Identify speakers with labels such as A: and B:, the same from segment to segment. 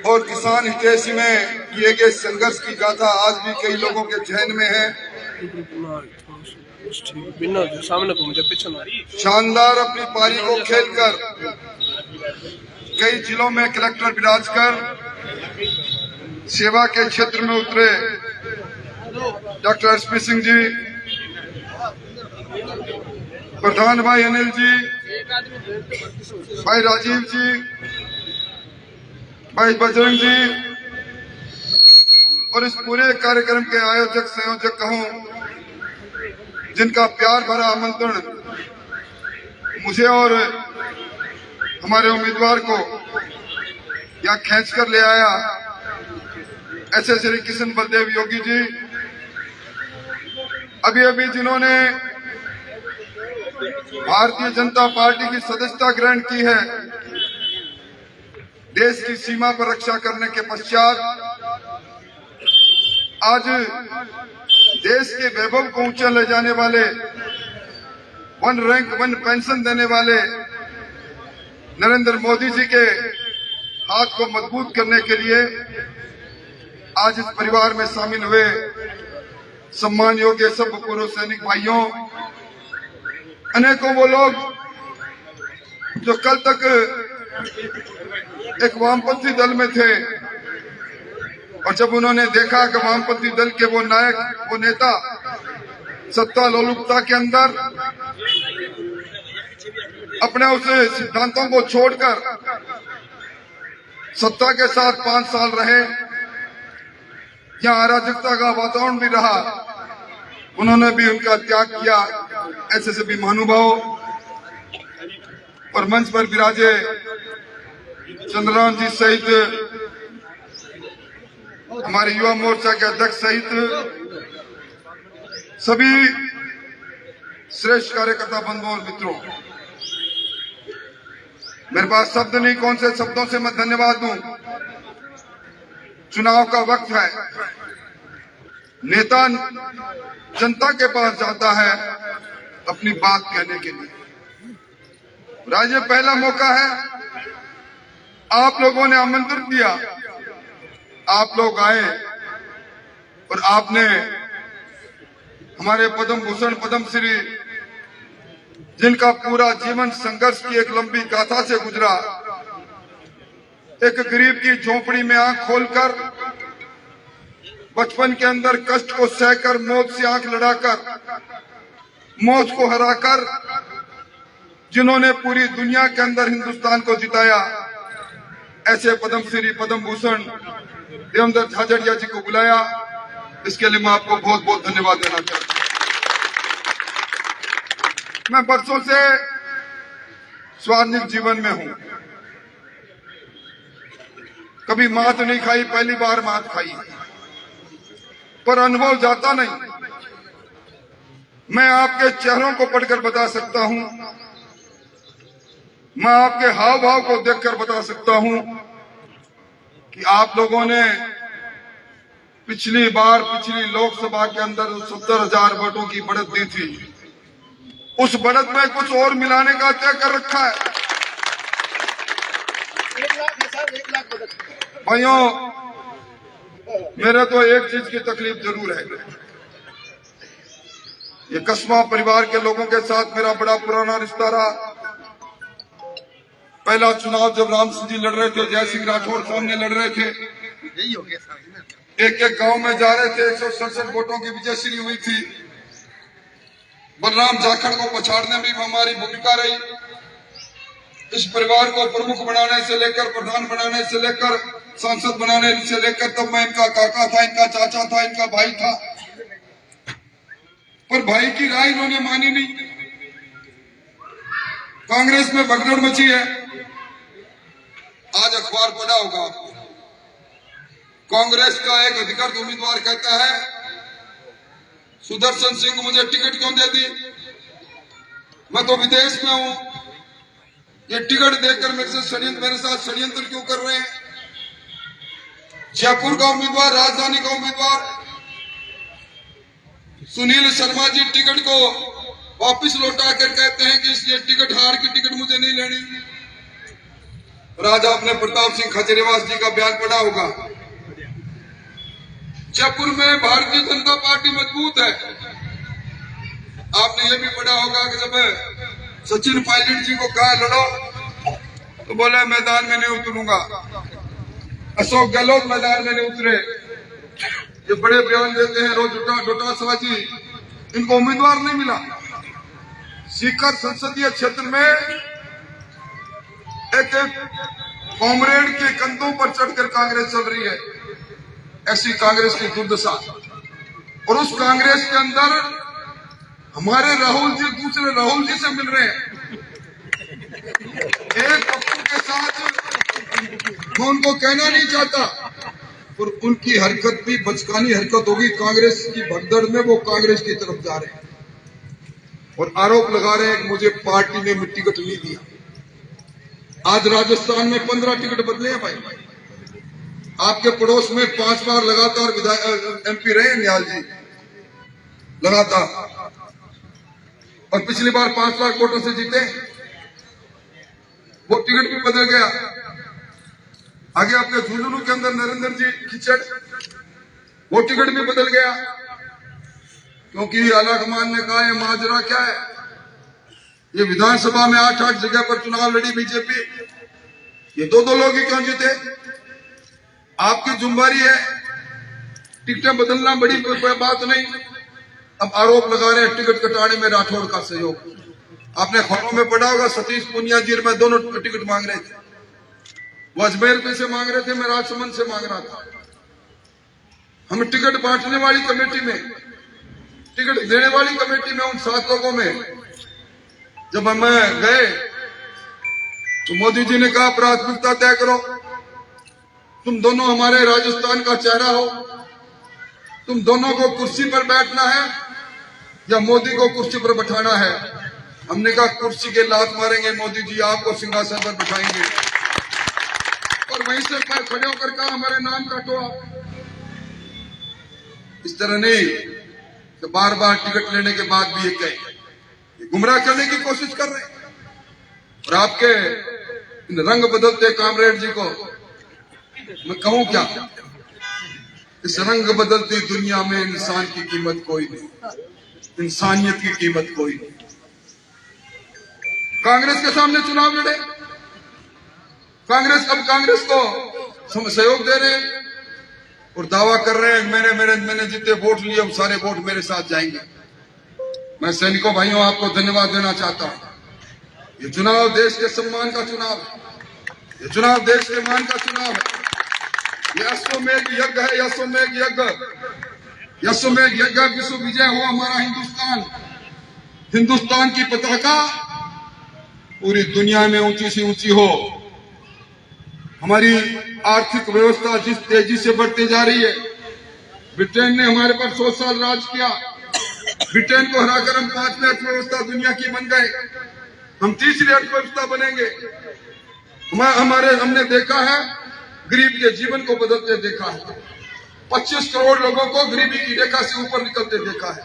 A: और किसान हितैषी में किए गए संघर्ष की गाथा आज भी कई लोगों के जहन में है। शानदार अपनी पारी को खेलकर कई जिलों में कलेक्टर विराज कर सेवा के क्षेत्र में उतरे डॉक्टर एसपी सिंह जी, प्रधान भाई अनिल जी, भाई राजीव जी, भाई बजरंग जी और इस पूरे कार्यक्रम के आयोजक संयोजक कहूं, जिनका प्यार भरा आमंत्रण मुझे और हमारे उम्मीदवार को यहाँ खींच कर ले आया, ऐसे श्री किशन बलदेव योगी जी, अभी अभी जिन्होंने भारतीय जनता पार्टी की सदस्यता ग्रहण की है, देश की सीमा पर रक्षा करने के पश्चात आज देश के वैभव को ऊंचा ले जाने वाले, वन रैंक वन पेंशन देने वाले नरेंद्र मोदी जी के हाथ को मजबूत करने के लिए आज इस परिवार में शामिल हुए सम्मान योग्य सब पूर्व सैनिक भाइयों, अनेकों वो लोग जो कल तक एक वामपंथी दल में थे और जब उन्होंने देखा कि वामपंथी दल के वो नायक, वो नेता सत्ता लोलुपता के अंदर अपने उस सिद्धांतों को छोड़कर सत्ता के साथ 5 साल रहे, यहाँ अराजकता का वातावरण भी रहा, उन्होंने भी उनका त्याग किया। ऐसे सभी महानुभाव और मंच पर विराजे चंद्रराम जी सहित हमारे युवा मोर्चा के अध्यक्ष सहित सभी श्रेष्ठ कार्यकर्ता बंधुओं और मित्रों, मेरे पास शब्द नहीं, कौन से शब्दों से मैं धन्यवाद दूं। चुनाव का वक्त है, नेता जनता के पास जाता है अपनी बात कहने के लिए। आज ये पहला मौका है, आप लोगों ने आमंत्रित दिया, आप लोग आए और आपने हमारे पद्म भूषण पद्मश्री, जिनका पूरा जीवन संघर्ष की एक लंबी गाथा से गुजरा, एक गरीब की झोपड़ी में आंख खोलकर, बचपन के अंदर कष्ट को सहकर, मौत से आंख लड़ाकर, मौत को हराकर, जिन्होंने पूरी दुनिया के अंदर हिंदुस्तान को जिताया, ऐसे पद्मश्री पद्म भूषण देवेंद्र झाझड़िया जी को बुलाया। इसके लिए मैं आपको बहुत बहुत धन्यवाद देना चाहता हूं। मैं बरसों से सार्वजनिक जीवन में हूं, कभी मात नहीं खाई, पहली बार मात खाई, पर अनुभव जाता नहीं। मैं आपके चेहरों को पढ़कर बता सकता हूं, मैं आपके हाव भाव को देखकर बता सकता हूं कि आप लोगों ने पिछली लोकसभा के अंदर 70,000 वोटों की बढ़त दी थी, उस बढ़त में कुछ और मिलाने का तय कर रखा है। भाइयों, मेरे तो एक चीज की तकलीफ जरूर है, ये कस्बा परिवार के लोगों के साथ मेरा बड़ा पुराना रिश्ता रहा। पहला चुनाव जब राम सिंह जी लड़ रहे थे, जय सिंह राठौर सामने लड़ रहे थे, एक एक गांव में जा रहे थे, 167 वोटों की विजयश्री हुई थी। बलराम जाखड़ को पछाड़ने में भी हमारी भूमिका रही। इस परिवार को प्रमुख बनाने से लेकर, प्रधान बनाने से लेकर, सांसद बनाने से लेकर, तब मैं इनका काका था, इनका चाचा था, इनका भाई था, पर भाई की राय इन्होंने मानी नहीं। कांग्रेस में भगदड़ मची है। आज अखबार पढ़ा होगा, कांग्रेस का एक अधिकृत उम्मीदवार कहता है सुदर्शन सिंह मुझे टिकट क्यों दे दी, मैं तो विदेश में हूं, ये टिकट देकर मेरे साथ षड्यंत्र क्यों कर रहे हैं। जयपुर का उम्मीदवार, राजधानी का उम्मीदवार सुनील शर्मा जी टिकट को वापस लौटा कर कहते हैं कि ये टिकट, हार की टिकट मुझे नहीं लेनी। और आज आपने प्रताप सिंह खजरीवास जी का बयान पढ़ा होगा। जयपुर में भारतीय जनता पार्टी मजबूत है। आपने ये भी पढ़ा होगा कि जब सचिन पायलट जी को कहा लड़ो तो बोले मैदान में नहीं उतरूंगा। अशोक गहलोत मैदान में नहीं उतरे। ये बड़े बयान देते हैं रोज डोटासरा जी, इनको उम्मीदवार नहीं मिला। सीकर संसदीय क्षेत्र में एक कॉमरेड के कंधों पर चढ़कर कांग्रेस चल रही है। ऐसी कांग्रेस की दुर्दशा। और उस कांग्रेस के अंदर हमारे राहुल जी दूसरे राहुल जी से मिल रहे हैं। एक पप्पू के साथ मैं उनको कहना नहीं चाहता, और उनकी हरकत भी बचकानी हरकत होगी। कांग्रेस की भगदड़ में वो कांग्रेस की तरफ जा रहे हैं और आरोप लगा रहे हैं कि मुझे पार्टी ने टिकट नहीं दिया। आज राजस्थान में 15 टिकट बदले हैं भाई। आपके पड़ोस में 5 बार लगातार एमपी रहे निहाल जी लगातार, और पिछली बार 5 लाख वोटों से जीते। वो टिकट भी बदल गया। आगे आपके झुंझुनू के अंदर नरेंद्र जी खिचड़, वो टिकट भी बदल गया, क्योंकि आलाकमान ने कहा ये माजरा क्या है। ये विधानसभा में 8-8 जगह पर चुनाव लड़ी बीजेपी, ये 2-2 लोग ही क्यों जीते। आपकी जुम्बारी है, टिकटें बदलना बड़ी बात नहीं। अब आरोप लगा रहे हैं टिकट कटाने में राठौड़ का सहयोग। आपने खबरों में पढ़ा होगा सतीश पूनिया जी में दोनों टिकट मांग रहे थे। वो अजमेर में से मांग रहे थे, मैं राजसमंद से मांग रहा था। हम टिकट बांटने वाली कमेटी में, टिकट देने वाली कमेटी में, उन 7 लोगों में जब हम गए तो मोदी जी ने कहा प्राथमिकता तय करो। तुम दोनों हमारे राजस्थान का चेहरा हो, तुम दोनों को कुर्सी पर बैठना है या मोदी को कुर्सी पर बैठाना है। हमने कहा कुर्सी के लात मारेंगे मोदी जी, आपको सिंहासन पर बैठाएंगे। और वहीं से पैर खड़े होकर कहा हमारे नाम काटो आप। इस तरह नहीं कि बार बार टिकट लेने के बाद भी ये कहें, गुमराह करने की कोशिश कर रहे हैं। और आपके इन रंग बदलते कामरेड जी को मैं कहूं क्या, इस रंग बदलती दुनिया में इंसान की कीमत कोई नहीं, इंसानियत की कीमत कोई नहीं। कांग्रेस के सामने चुनाव लड़े, कांग्रेस को सहयोग दे रहे हैं और दावा कर रहे हैं मैंने जितने वोट लिए वो सारे वोट मेरे साथ जाएंगे। मैं सैनिकों भाइयों आपको धन्यवाद देना चाहता हूं। ये चुनाव देश के सम्मान का चुनाव है, ये चुनाव देश के मान का चुनाव है। ये अश्वमेघ यज्ञ है, अश्वमेघ यज्ञ, अश्वमेघ यज्ञ। विश्व विजय हो हमारा हिंदुस्तान, हिंदुस्तान की पताका पूरी दुनिया में ऊंची से ऊंची हो। हमारी आर्थिक व्यवस्था जिस तेजी से बढ़ती जा रही है, ब्रिटेन ने हमारे पर 100 साल राज किया। ब्रिटेन को हराकर हम 5वीं अर्थव्यवस्था दुनिया की बन गए। हम 3री अर्थव्यवस्था बनेंगे। हमने देखा है गरीब के जीवन को बदलते देखा है। 25 करोड़ लोगों को गरीबी की रेखा से ऊपर निकलते देखा है।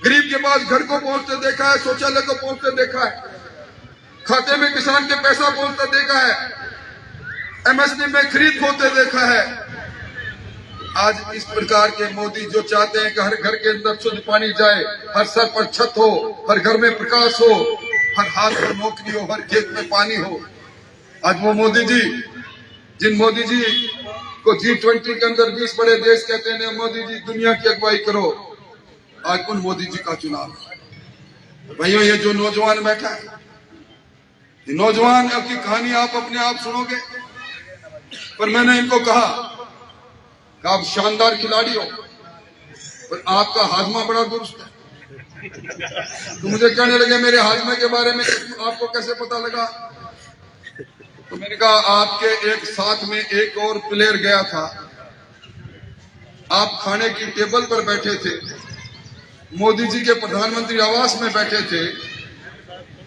A: गरीब के पास घर को पहुंचते देखा है, शौचालय को पहुंचते देखा है, खाते में किसान के पैसा पहुंचता देखा है, एमएसपी में खरीद होते देखा है। आज इस प्रकार के मोदी जो चाहते हैं कि हर घर के अंदर शुद्ध पानी जाए, हर सर पर छत हो, हर घर में प्रकाश हो, हर हाथ पर नौकरी हो, हर खेत में पानी हो। आज वो मोदी जी, जिन मोदी जी को G20 के अंदर 20 बड़े देश कहते हैं मोदी जी दुनिया की अगुवाई करो, आज उन मोदी जी का चुनाव। भाइयों ये जो नौजवान बैठा है, ये नौजवान की कहानी आप अपने आप सुनोगे, पर मैंने इनको कहा कि आप शानदार खिलाड़ी हो पर आपका हाजमा बड़ा दुरुस्त है। तो मुझे कहने लगे मेरे हाजमे के बारे में आपको कैसे पता लगा। तो मैंने कहा आपके एक साथ में एक और प्लेयर गया था, आप खाने की टेबल पर बैठे थे, मोदी जी के प्रधानमंत्री आवास में बैठे थे।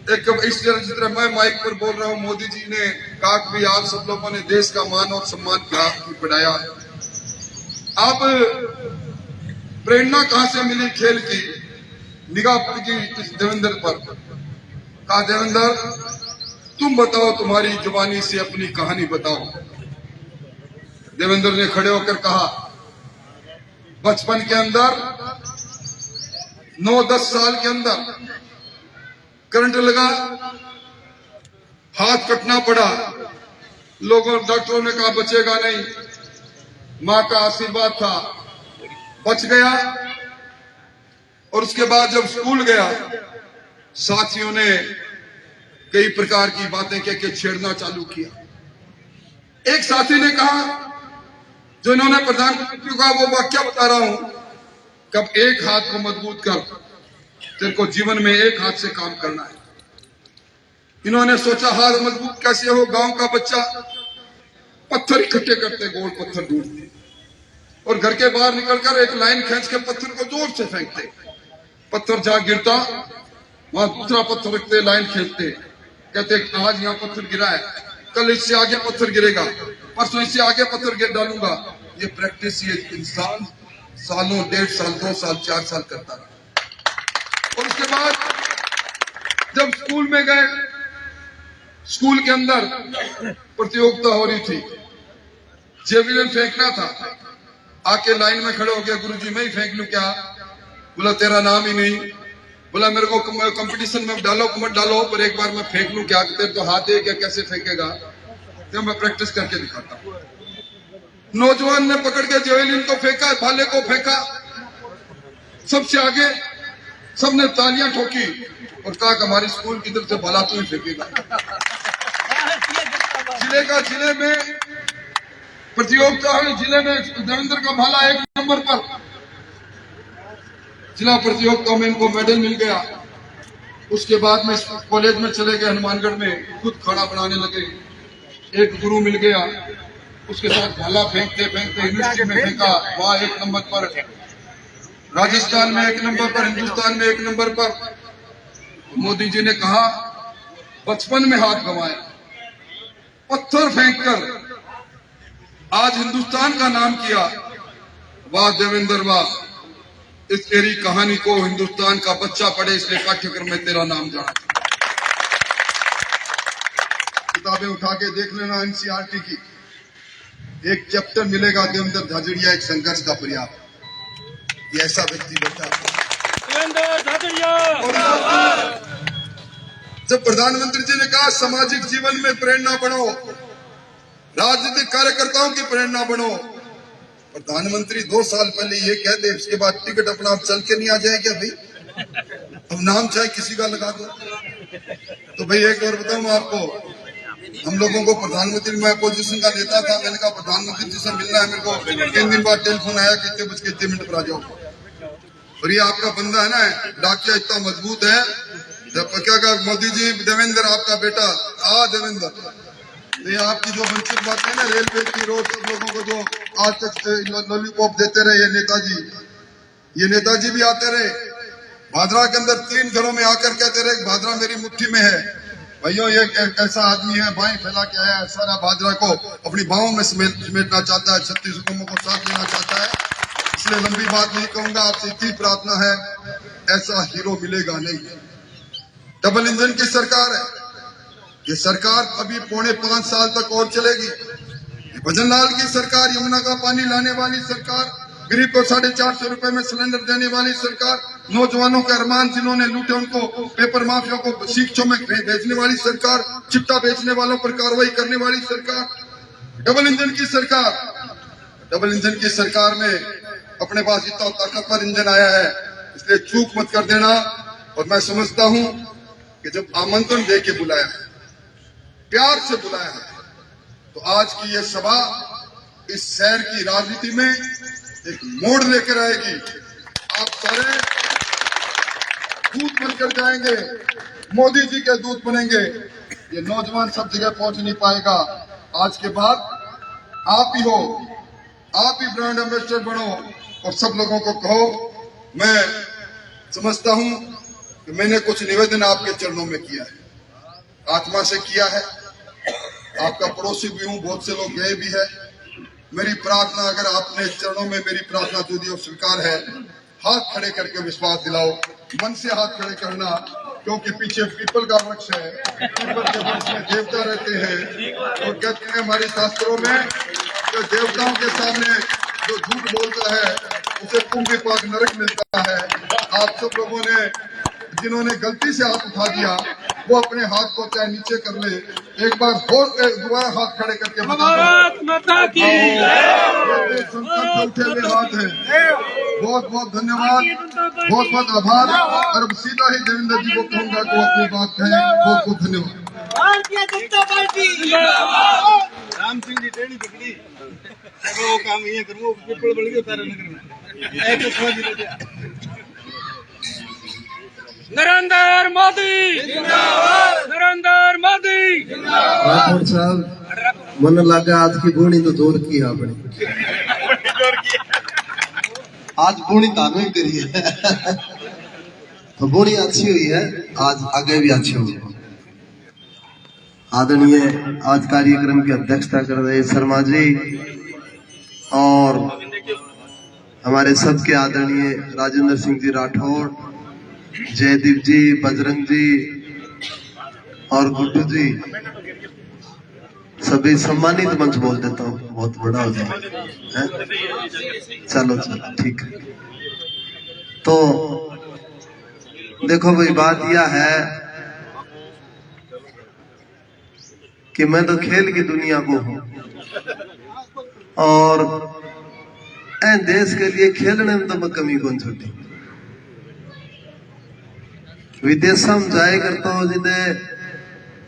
A: एक इस तरह मैं माइक पर बोल रहा हूं, मोदी जी ने कहा कि आप सब लोगों ने देश का मान और सम्मान बढ़ाया। आप प्रेरणा कहां से मिली खेल की, निगाह की इस देवेंद्र पर। कहा देवेंद्र तुम बताओ, तुम्हारी जुबानी से अपनी कहानी बताओ। देवेंद्र ने खड़े होकर कहा, बचपन के अंदर 9-10 साल के अंदर करंट लगा, हाथ कटना पड़ा। लोगों डॉक्टरों ने कहा बचेगा नहीं, मां का आशीर्वाद था, बच गया। और उसके बाद जब स्कूल गया, साथियों ने कई प्रकार की बातें कह के छेड़ना चालू किया। एक साथी ने कहा, जो इन्होंने प्रधानमंत्री को वो वाक्य बता रहा हूं, कब एक हाथ को मजबूत कर, तेरे को जीवन में एक हाथ से काम करना है। इन्होंने सोचा हाथ मजबूत कैसे हो। गांव का बच्चा पत्थर इकट्ठे करते, गोल पत्थर ढूंढते और घर के बाहर निकलकर एक लाइन खींच के पत्थर को जोर से फेंकते। पत्थर जहां गिरता वहां दूसरा पत्थर रखते, लाइन खींचते, कहते आज यहां पत्थर गिरा है, कल इससे आगे पत्थर गिरेगा, परसों इससे आगे पत्थर गिर डालूंगा। ये प्रैक्टिस ये इंसान सालों, 1.5 साल, 2 साल, 4 साल करता रहा। और उसके बाद जब स्कूल में गए, स्कूल के अंदर प्रतियोगिता हो रही थी, जेवलिन फेंकना था। आके लाइन में खड़े हो गया, गुरुजी मैं ही फेंक लूं क्या? बोला तेरा नाम ही नहीं। बोला मेरे को कंपटीशन में डालो मत डालो, पर एक बार मैं फेंक लूं क्या? तेरे तो हाथ है क्या, कैसे फेंकेगा? तो मैं प्रैक्टिस करके दिखाता हूं। नौजवान ने पकड़ के जेवलिन को फेंका, भाले को फेंका सबसे आगे, सबने तालियां ठोकी और कहा कि हमारी स्कूल की तरफ से भाला तू ही फेंकेगा। जिले में प्रतियोगिता हुई, जिले में देवेंद्र का भाला 1 नंबर पर। जिला प्रतियोगिता में इनको मेडल मिल गया। उसके बाद में कॉलेज में चले गए, हनुमानगढ़ में खुद खाना बनाने लगे। एक गुरु मिल गया, उसके साथ भाला फेंकते फेंकते यूनिवर्सिटी में फेंका, वहां 1 नंबर पर, राजस्थान में 1 नंबर पर, हिंदुस्तान में 1 नंबर पर। मोदी जी ने कहा बचपन में हाथ गंवाया, पत्थर फेंककर आज हिंदुस्तान का नाम किया। वाह देवेंद्र वाह, इस तेरी कहानी को हिंदुस्तान का बच्चा पढ़े, इसलिए पाठ्यक्रम में तेरा नाम जाना। किताबें उठा के देख लेना एनसीईआरटी की, एक चैप्टर मिलेगा देवेंद्र झाझड़िया एक संघर्ष का प्रयास। ये ऐसा व्यक्ति बैठा जब प्रधानमंत्री जी ने कहा सामाजिक जीवन में प्रेरणा बनो, राजनीतिक कार्यकर्ताओं की प्रेरणा बनो। प्रधानमंत्री 2 साल पहले ये कह दे, उसके बाद टिकट अपना आप चल के नहीं आ जाए क्या भाई? अब नाम चाहे किसी का लगा दो। तो भाई एक और बताऊं आपको, हम लोगों को प्रधानमंत्री, मैं अपोजिशन का नेता था, मैंने कहा प्रधानमंत्री जी से मिलना है मेरे को। 3 दिन बाद टेलीफोन आया, कितने बज के इतने मिनट पर आ जाओ। और ये आपका बंदा है ना, डाकिया इतना मजबूत है। क्या कहा मोदी जी, देवेंद्र आपका बेटा देवेंद्र, ये आपकी जो वंचित बातें है ना, रेलवे की, रोड, सब लोगों को जो आज तक लॉलीपॉप देते रहे ये नेताजी भी आते रहे। भादरा के अंदर 3 घरों में आकर कहते रहे भादरा मेरी मुट्ठी में है। भाइयों ये ऐसा आदमी है, बाएं फैला के आया है, सारा भादरा को अपनी बाहों में समेटना चाहता है, 36 हुकूमों को साथ लेना चाहता है। इसलिए लंबी बात नहीं कहूंगा, आपसे इतनी प्रार्थना है, ऐसा हीरो मिलेगा नहीं। डबल इंजन की सरकार है, ये सरकार अभी 4.5 साल तक और चलेगी। भजन लाल की सरकार, यमुना का पानी लाने वाली सरकार, गरीब को 450 रुपए में सिलेंडर देने वाली सरकार, नौजवानों के अरमान जिन्होंने लूटे उनको, पेपर माफिया को शिक्षों में भेजने वाली सरकार, चिट्टा बेचने वालों पर कार्रवाई करने वाली सरकार, डबल इंजन की सरकार। डबल इंजन की सरकार में अपने पास इतना ताकतवर इंजन आया है, इसलिए चूक मत कर देना। और मैं समझता हूं कि जब आमंत्रण दे के बुलाया है, प्यार से बुलाया है, तो आज की ये सभा इस शहर की राजनीति में एक मोड़ लेकर आएगी। आप सारे दूत बनकर जाएंगे, मोदी जी के दूत बनेंगे। ये नौजवान सब जगह पहुंच नहीं पाएगा। आज के बाद आप ही हो, आप ही ब्रांड एम्बेसडर बनो और सब लोगों को कहो। मैं समझता हूं कि मैंने कुछ निवेदन आपके चरणों में किया है, आत्मा से किया है। आपका पड़ोसी भी हूं, बहुत से लोग गए भी है। मेरी प्रार्थना, अगर आपने चरणों में मेरी प्रार्थना जो दी और स्वीकार है, हाथ खड़े करके विश्वास दिलाओ, मन से हाथ खड़े करना। क्योंकि पीछे पीपल का वृक्ष है, पीपल के वृक्ष में देवता रहते हैं। और कहते हैं हमारे शास्त्रों में कि देवताओं के सामने जो झूठ बोलता है उसे कुंभ विपाक नरक मिलता है। आप सब लोगों ने जिन्होंने गलती से हाथ उठा दिया वो अपने हाथ को चाहे नीचे कर ले, एक बार दोबारा हाथ खड़े करके
B: भारत माता की
A: संकल्प से उठे हुए हाथ है। बहुत बहुत धन्यवाद, बहुत बहुत आभार। और अब सीधा ही देवेंद्र जी को कहूंगा कि वो अपनी बात कहें। बहुत बहुत धन्यवाद।
B: भारतीय जनता पार्टी
C: राम सिंह जी टेढ़ी पकड़ी वो काम ये करूँ पिपल बड़ गए तारा नगर में एक तो
B: नरेंद्र मोदी जिंदाबाद, नरेंद्र मोदी जिंदाबाद।
D: राठौड़ साहब मन लगा आज की बोनी तो जोर की आपने आज बोनी तानो ही करी है तो बोनी अच्छी हुई है, आज आगे भी अच्छी होगी। आदरणीय आज कार्यक्रम की अध्यक्षता कर रहे शर्मा जी और हमारे सबके आदरणीय राजेंद्र सिंह जी राठौड़, जयदीप जी, बजरंग जी और गुड्डू जी, सभी सम्मानित मंच बोल देता हूँ, बहुत बड़ा हो जाए। चलो चलो ठीक है। तो देखो भाई बात यह है कि मैं तो खेल की दुनिया को हूँ और देश के लिए खेलने में तो मैं कमी कौन छोटी। विदेश में जाए करता हूँ जिदे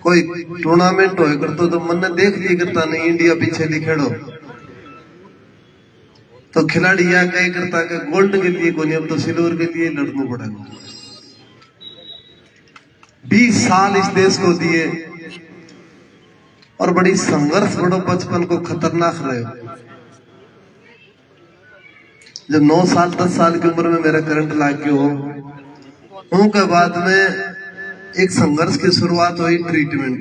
D: कोई टूर्नामेंट हो करता तो मन ने देख लिया करता नहीं इंडिया पीछे लिखेड़ो तो खिलाड़ी यह कह करता कि गोल्ड के लिए कोई अब तो सिल्वर के लिए लड़ना पड़ेगा। 20 साल इस देश को दिए और बड़ी संघर्ष बड़ो बचपन को खतरनाक रहे। जब 9 साल 10 साल की उम्र में मेरा करंट लाग गया हो उनके बाद में एक संघर्ष की शुरुआत हुई। ट्रीटमेंट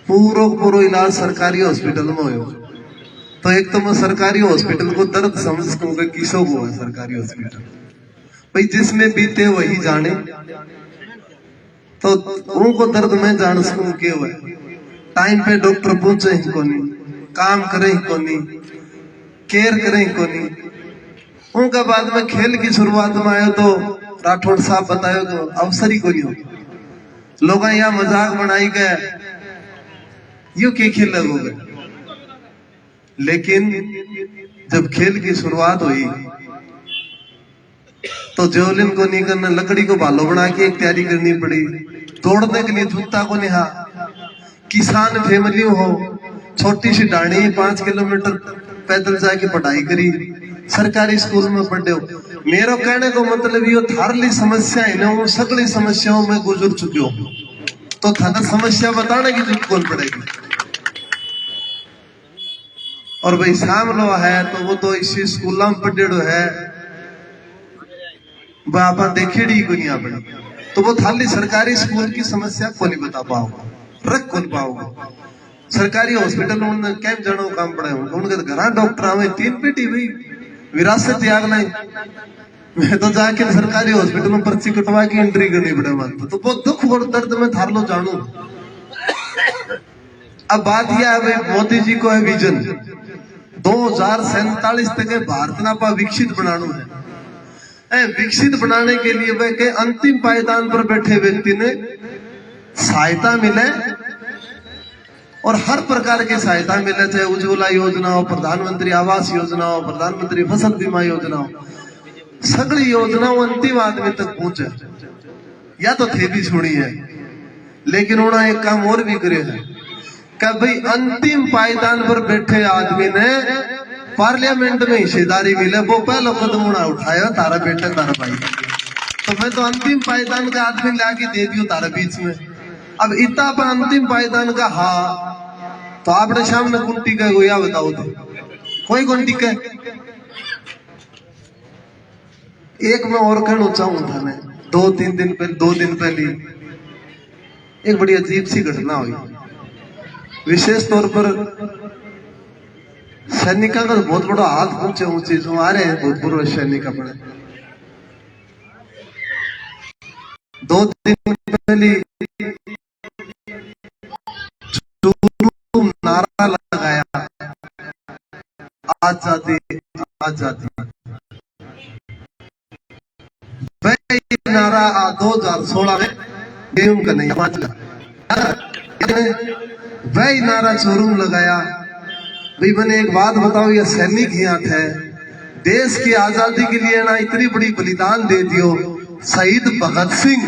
D: पूरा इलाज सरकारी हॉस्पिटल में हो। तो एक तो मैं सरकारी हॉस्पिटल को दर्द समझ सकूंगा किसों को है सरकारी हॉस्पिटल भाई जिसमें बीते वही जाने। तो उनको दर्द में जान सकूं क्यों है। टाइम पे डॉक्टर पहुंचे ही कोनी, काम करे ही कोनी, केयर करे ही कोनी। उनका बाद में खेल की शुरुआत में आयो तो राठौड़ साहब बतायो तो अवसर ही कोई हो। लोग यहाँ मजाक बनाई गए यू के खेल लगोगे, लेकिन जब खेल की शुरुआत हुई तो जेवलिन को नहीं करना, लकड़ी को भालो बना के एक तैयारी करनी पड़ी। दौड़ने के लिए जूता को निहा, किसान फैमिली हो, छोटी सी डाणी 5 किलोमीटर पैदल जाके पढ़ाई करी, सरकारी स्कूल में पढ़े हो। मेरा कहने को मतलब ये थारली समस्या है ना, वो सगली समस्याओं में गुजर चुके हो तो थाना समस्या बताने की जरूरत कौन पड़ेगी। और भाई सामलो है तो वो तो इसी स्कूल में पढ़ेड़ो है आप देखेड़ी को नहीं अपनी, तो वो थाली सरकारी स्कूल की समस्या को नहीं बता पाओगे, रख कौन पाओगे। सरकारी हॉस्पिटल में कैम जानो काम पड़े उनके घर डॉक्टर आवे 3 बेटी भाई विरासत याग नहीं। मैं तो जाके सरकारी हॉस्पिटल में पर्ची कटवा के एंट्री करनी पड़े मत तो बहुत दुख और दर्द में थार लो जानू। अब बात यह है भाई मोदी जी को है विजन 2047 तक भारत ना पा विकसित बनाना है। विकसित बनाने के लिए वह के अंतिम पायदान पर बैठे व्यक्ति ने सहायता मिले और हर प्रकार की सहायता मिले, चाहे उज्ज्वला योजना हो, प्रधानमंत्री आवास योजना हो, प्रधानमंत्री फसल बीमा योजना हो, सगली योजनाओं अंतिम आदमी तक पहुंचे। या तो थे भी सुनी है, लेकिन उन्होंने एक काम और भी करे है कि भाई अंतिम पायदान पर बैठे आदमी ने पार्लियामेंट में हिस्सेदारी मिले, वो पहला कदम उन्होंने उठाया तारा बेटा तारा भाई। तो मैं तो अंतिम पायदान का आदमी लाके दे दियो तारा बीच में। अब इतना पर अंतिम पायदान का हाँ तो आपने सामने कौन टिका है या बताओ तो कोई कौन टिका है। एक मैं और कहना चाहूँ था, मैं 2 दिन पहले एक बड़ी अजीब सी घटना हुई। विशेष तौर पर सैनिकों का बहुत बड़ा हाथ पहुंचे ऊंचे जो आ रहे हैं भूतपूर्व सैनिक अपने 2 दिन पहले नारा लगाया, आजादी आजादी। वही नारा 2016 में गेहूं का नहीं वही नारा शोरूम लगाया। भाई मैंने एक बात बताओ, ये सैनिक ही आठ है, देश की आजादी के लिए ना इतनी बड़ी बलिदान दे दियो। शहीद भगत सिंह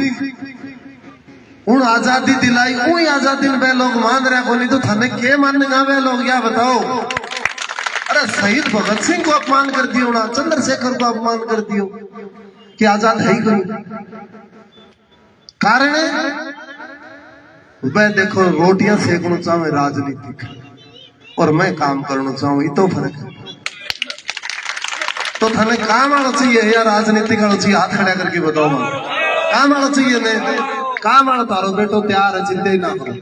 D: उन आजादी दिलाई, वही आजादी में वे लोग मान रहे को, नहीं तो थाने के मानेगा वे लोग, क्या बताओ। अरे शहीद भगत सिंह को अपमान कर दियो ना, चंद्रशेखर को अपमान कर दियो कि आजाद है ही कोई। कारण मैं देखो रोटियां सेकना चाहूँ राजनीतिक, और मैं काम करना चाहूँ, ये तो फर्क है। तो थाने काम आना चाहिए या राजनीतिक आना चाहिए? हाथ खड़ा करके बताओ, काम आना चाहिए। मैं काम आना तारो बेटो तैयार है, चिंता ही ना करो।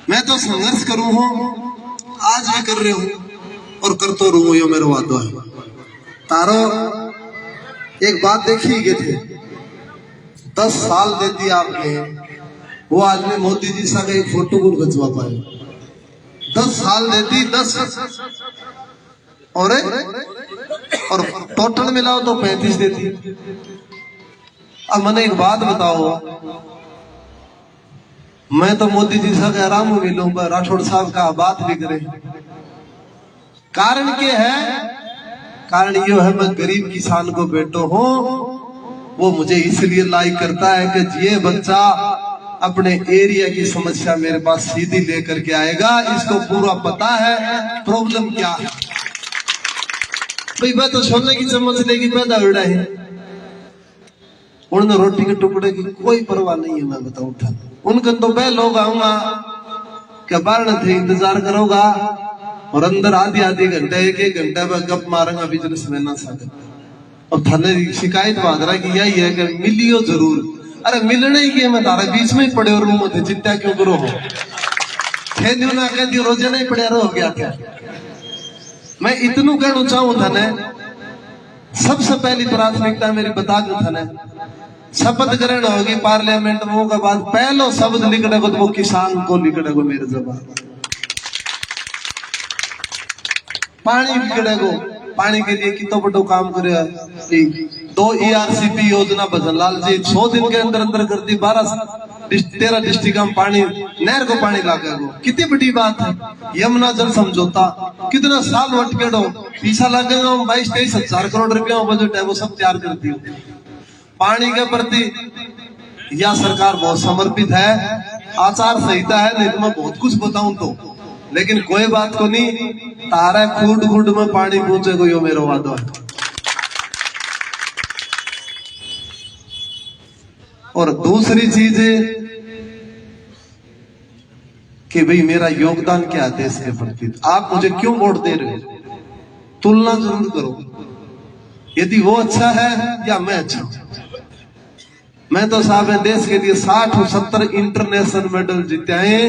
D: मैं तो संघर्ष करूं हूं, आज भी कर रहे हूं और कर तो रहूं, यो मेरा वादा है। तारो एक बात देखी गए थे, 10 साल दे दी आपने, वो आदमी मोदी जी सा का एक फोटो को खिंचवा पाए। 10 साल दे दी, 10 और टोटल मिलाओ तो 35 देती। अब मैंने एक बात बताओ, मैं तो मोदी जी से आराम मिलूंगा, राठौड़ साहब का बात भी करे। कारण क्या है? कारण ये है मैं गरीब किसान को बेटो हूं, वो मुझे इसलिए लाइक करता है कि ये बच्चा अपने एरिया की समस्या मेरे पास सीधी लेकर के आएगा, इसको पूरा पता है प्रॉब्लम क्या है। भाई मैं तो छोले की चम्मच लेके पैदा उड़ा है, उन्होंने रोटी के टुकड़े की कोई परवाह नहीं है। मैं बताऊं था उनके तो मैं लोग आऊंगा क्या बारण थे इंतजार करोगा, और अंदर आधी घंटे 1 घंटे में गप मारेगा बिजनेस में ना सागर। अब थाने शिकायत बादरा की यही है कि मिलियो जरूर। अरे मिलने ही के मैं तारा बीच में ही पड़े और रूम थे, चिंता क्यों करो हो थे ना कह दियो रोजे नहीं पड़े हो गया था। मैं इतनू कहना चाहूं थाने, सबसे पहली प्राथमिकता मेरी बता दूं थाने, शपथ ग्रहण होगी पार्लियामेंट में के बाद पहलो शब्द लिखने को तो वो किसान को लिखने को मेरे जबान। पानी लिखने को, पानी के लिए कितना बड़ो काम करे। 2 ERCP योजना भजन लाल जी 100 दिन के अंदर अंदर कर दी। 13 डिस्ट्रिक्ट में पानी, नहर को पानी लागे को कितनी बड़ी बात है। यमुना जल समझौता कितना साल वटके डो, पीछा लगेगा 22-23 हजार करोड़ रुपया बजट है, वो सब तैयार कर दी। पानी के प्रति यह सरकार बहुत समर्पित है। आचार संहिता है, नहीं तो मैं बहुत कुछ बताऊं तो, लेकिन कोई बात को नहीं, तारा खूड खूड में पानी पहुंचे को यो मेरा वादा है। और दूसरी चीज कि भाई मेरा योगदान क्या है देश के प्रति, आप मुझे क्यों वोट दे रहे हो, तुलना जरूर करो। यदि वो अच्छा है या मैं अच्छा हूं। मैं तो साहब है देश के लिए 60-70 इंटरनेशनल मेडल जीते हैं,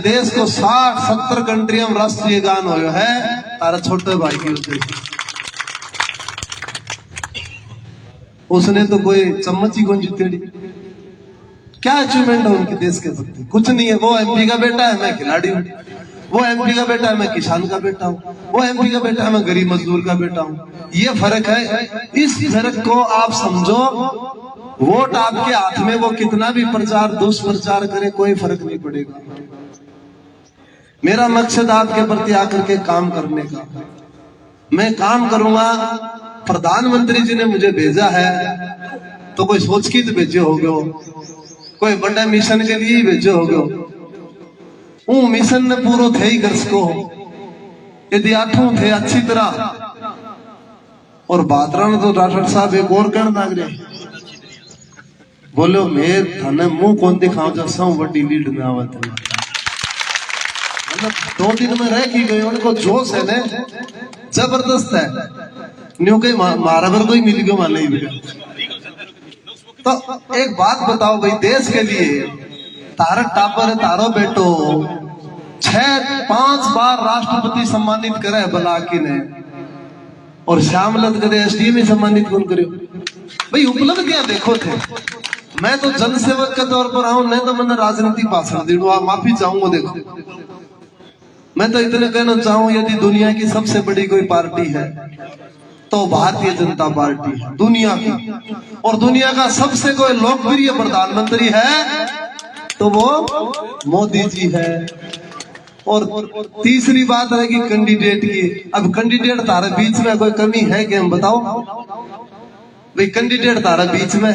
D: देश को 60-70 कंट्रियों में राष्ट्रीय गान हो है तारा छोटे भाई की वजह से। उसने तो कोई चम्मच ही कौन जीतेड़ी, क्या अचीवमेंट है उनके देश के प्रति? कुछ नहीं है। वो MP का बेटा है, मैं खिलाड़ी हूँ। वो MP का बेटा है, मैं किसान का बेटा हूँ। वो MP का बेटा है, मैं गरीब मजदूर का बेटा हूँ। ये फर्क है। इस फर्क को आप समझो। वोट आपके हाथ में, वो कितना भी प्रचार दुष्प्रचार करे कोई फर्क नहीं पड़ेगा। मेरा मकसद आपके प्रति आकर के काम करने का, मैं काम करूंगा। प्रधानमंत्री जी ने मुझे भेजा है तो कोई सोच के तो भेजे हो गए, कोई बड़े मिशन के लिए ही भेजे हो गए। वो मिशन ने पूरा थे ही गर्स को, यदि 8 थे अच्छी तरह। और बादरा ने तो राठौड़ साहब एक और कहना लग रहे, बोलो मैं थाने मुंह कौन दिखाऊं जब सब बड़ी लीड में आवत है। मतलब 2 दिन में रह की गई, उनको जोश है ने जबरदस्त है। न्यू कहीं मारा भर कोई मिल गया मान नहीं। तो एक बात बताओ भाई, देश के लिए तारा टापर है, तारो बेटो 6-5 बार राष्ट्रपति सम्मानित करे बलाकी ने, और श्यामलत करे SDM सम्मानित कौन करे। भाई उपलब्धियां देखो थे। मैं तो जनसेवक के तौर पर आऊं, नहीं तो मैंने राजनीतिक भाषण दीड़ू, आप माफी चाहूंगा। देखो मैं तो इतने कहना चाहूं, यदि दुनिया की सबसे बड़ी कोई पार्टी है तो भारतीय जनता पार्टी है दुनिया की, और दुनिया का सबसे कोई लोकप्रिय प्रधानमंत्री है तो वो मोदी जी है। और तीसरी बात रहेगी कैंडिडेट की। अब कैंडिडेट तारे बीच में कोई कमी है कि हम बताओ भाई, कैंडिडेट तारे बीच में।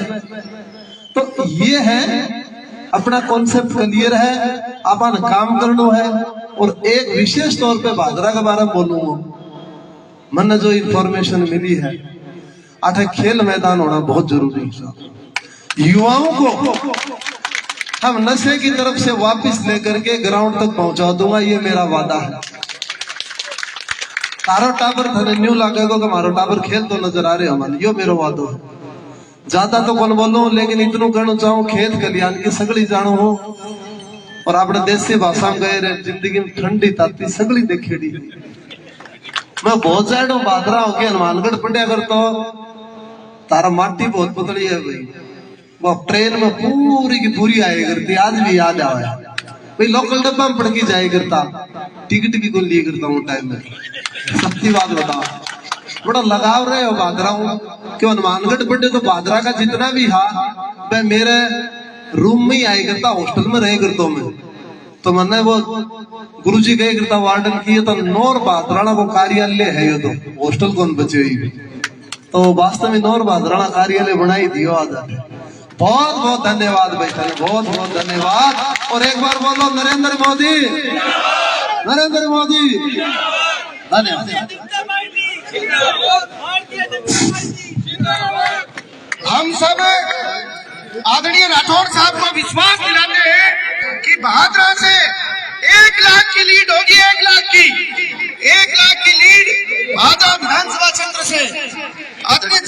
D: तो ये है अपना कॉन्सेप्ट क्लियर है, अपन काम करना है। और एक विशेष तौर पे भादरा के बारे में बोलूंगा। मन जो इंफॉर्मेशन मिली है, अठे खेल मैदान होना बहुत जरूरी है। युवाओं को हम नशे की तरफ से वापस लेकर के ग्राउंड तक पहुंचा दूंगा, ये मेरा वादा है। तारो टावर थाने न्यू लागेगा कि हमारो टावर खेल तो नजर आ रहे हमारे, यो मेरा वादो है। ज्यादा तो कौन बोलो, लेकिन इतनो कहना चाहूं, खेत कल्याण की सगड़ी जानो हो। और अपने देसी भाषा में गए रहे, जिंदगी में ठंडी ताती सगड़ी देखेड़ी। मैं बहुत ज्यादा बादरा होके हनुमानगढ़ पढ़िया करता हूं, तारा माटी बहुत पतली है भाई। वो ट्रेन में पूरी की पूरी आया करती, आज भी याद आवे भाई। लोकल डब्बा में पड़ के जाया करता, टिकट भी को लिए करता हूँ टाइम में। सच्ची बात बताओ, बड़ा लगाव रहे हो बादरा हूँ क्यों। हनुमानगढ़ पढ़े तो बादरा का जितना भी हा मैं मेरे रूम में ही आया करता, हॉस्टल में रह करता मैं। तो मैंने वो गुरुजी गए करता वार्डन किए, तो नौर बादराना को कार्यालय है, ये तो हॉस्टल कौन बचे हुई। तो वास्तव में नौर बादराना कार्यालय बनाई दियो आज। बहुत बहुत धन्यवाद भाई, बहुत बहुत धन्यवाद। और एक बार बोलो नरेंद्र मोदी, नरेंद्र मोदी, धन्यवाद।
E: हम सब आदरणीय राठौड़ साहब को विश्वास दिलाते हैं कि भादरा से 1 लाख की लीड होगी। 1 लाख की लीड भादरा विधानसभा क्षेत्र से। आदरणीय